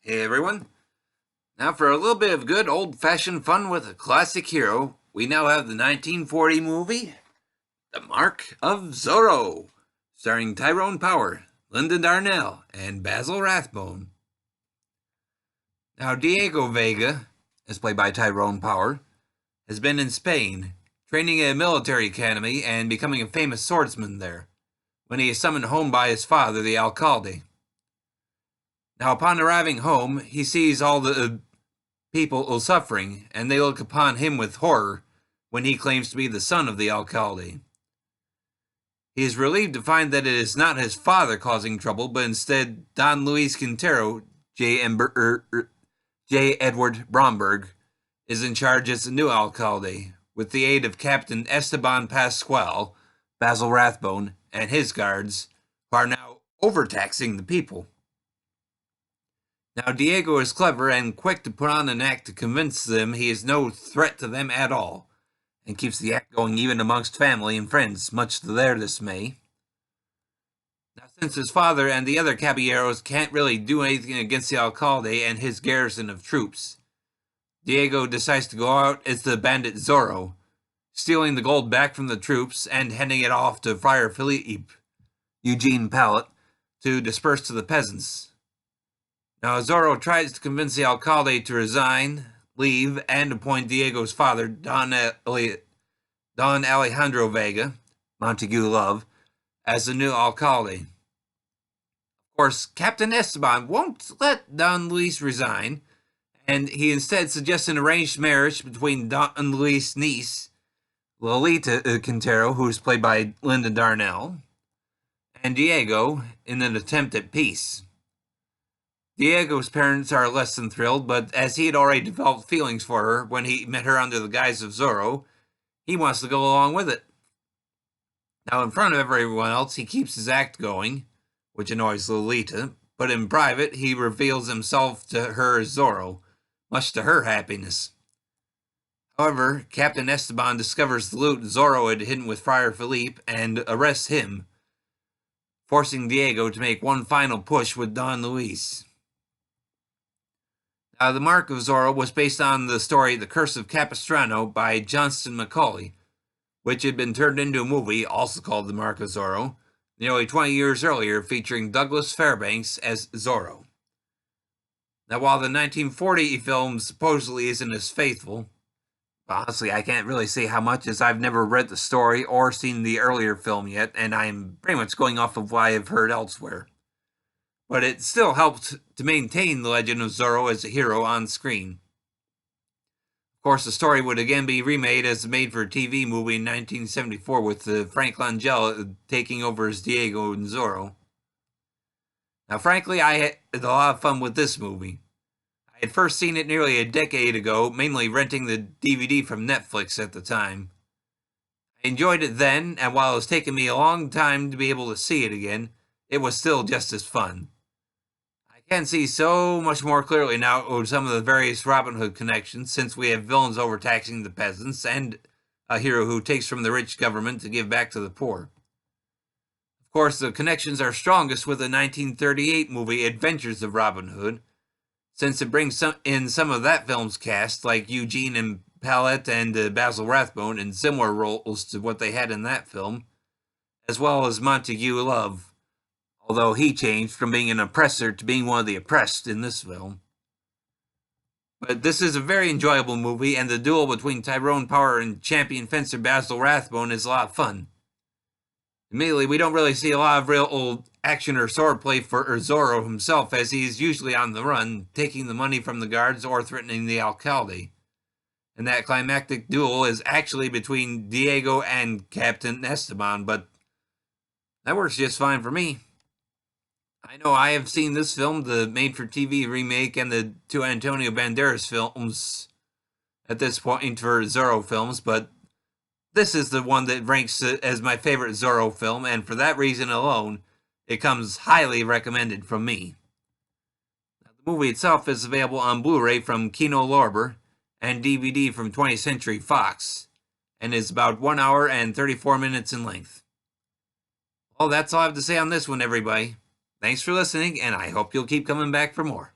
Hey everyone. Now for a little bit of good old-fashioned fun with a classic hero, we now have the 1940 movie, The Mark of Zorro, starring Tyrone Power, Linda Darnell, and Basil Rathbone. Now Diego Vega, as played by Tyrone Power, has been in Spain, training at a military academy and becoming a famous swordsman there, when he is summoned home by his father, the alcalde. Now upon arriving home, he sees all the people suffering, and they look upon him with horror when he claims to be the son of the alcalde. He is relieved to find that it is not his father causing trouble, but instead Don Luis Quintero, J. Edward Bromberg, is in charge as the new alcalde, with the aid of Captain Esteban Pascual, Basil Rathbone, and his guards, who are now overtaxing the people. Now Diego is clever and quick to put on an act to convince them he is no threat to them at all, and keeps the act going even amongst family and friends, much to their dismay. Now since his father and the other caballeros can't really do anything against the alcalde and his garrison of troops, Diego decides to go out as the bandit Zorro, stealing the gold back from the troops and handing it off to Friar Philippe, Eugene Pallet, to disperse to the peasants. Now Zorro tries to convince the alcalde to resign, leave, and appoint Diego's father, Don Alejandro Vega, Montague Love, as the new alcalde. Of course, Captain Esteban won't let Don Luis resign, and he instead suggests an arranged marriage between Don Luis' niece, Lolita Quintero, who is played by Linda Darnell, and Diego in an attempt at peace. Diego's parents are less than thrilled, but as he had already developed feelings for her when he met her under the guise of Zorro, he wants to go along with it. Now in front of everyone else, he keeps his act going, which annoys Lolita, but in private, he reveals himself to her as Zorro, much to her happiness. However, Captain Esteban discovers the loot Zorro had hidden with Friar Philippe and arrests him, forcing Diego to make one final push with Don Luis. The Mark of Zorro was based on the story The Curse of Capistrano by Johnston Macaulay, which had been turned into a movie, also called The Mark of Zorro, nearly 20 years earlier, featuring Douglas Fairbanks as Zorro. Now, while the 1940 film supposedly isn't as faithful, honestly, I can't really say how much, as I've never read the story or seen the earlier film yet, and I'm pretty much going off of what I've heard elsewhere. But it still helped to maintain the legend of Zorro as a hero on screen. Of course, the story would again be remade as a made-for-TV movie in 1974 with Frank Langella taking over as Diego and Zorro. Now, frankly, I had a lot of fun with this movie. I had first seen it nearly a decade ago, mainly renting the DVD from Netflix at the time. I enjoyed it then, and while it was taking me a long time to be able to see it again, it was still just as fun. I can see so much more clearly now with some of the various Robin Hood connections, since we have villains overtaxing the peasants and a hero who takes from the rich government to give back to the poor. Of course, the connections are strongest with the 1938 movie Adventures of Robin Hood, since it brings in some of that film's cast, like Eugene and Pallet and Basil Rathbone in similar roles to what they had in that film, as well as Montague Love, although he changed from being an oppressor to being one of the oppressed in this film. But this is a very enjoyable movie, and the duel between Tyrone Power and champion fencer Basil Rathbone is a lot of fun. Immediately, we don't really see a lot of real old action or swordplay for Zorro himself, as he is usually on the run, taking the money from the guards or threatening the alcalde. And that climactic duel is actually between Diego and Captain Esteban, but that works just fine for me. I know I have seen this film, the made-for-TV remake, and the two Antonio Banderas films at this point for Zorro films, but this is the one that ranks as my favorite Zorro film, and for that reason alone, it comes highly recommended from me. The movie itself is available on Blu-ray from Kino Lorber and DVD from 20th Century Fox, and is about 1 hour and 34 minutes in length. Well, that's all I have to say on this one, everybody. Thanks for listening, and I hope you'll keep coming back for more.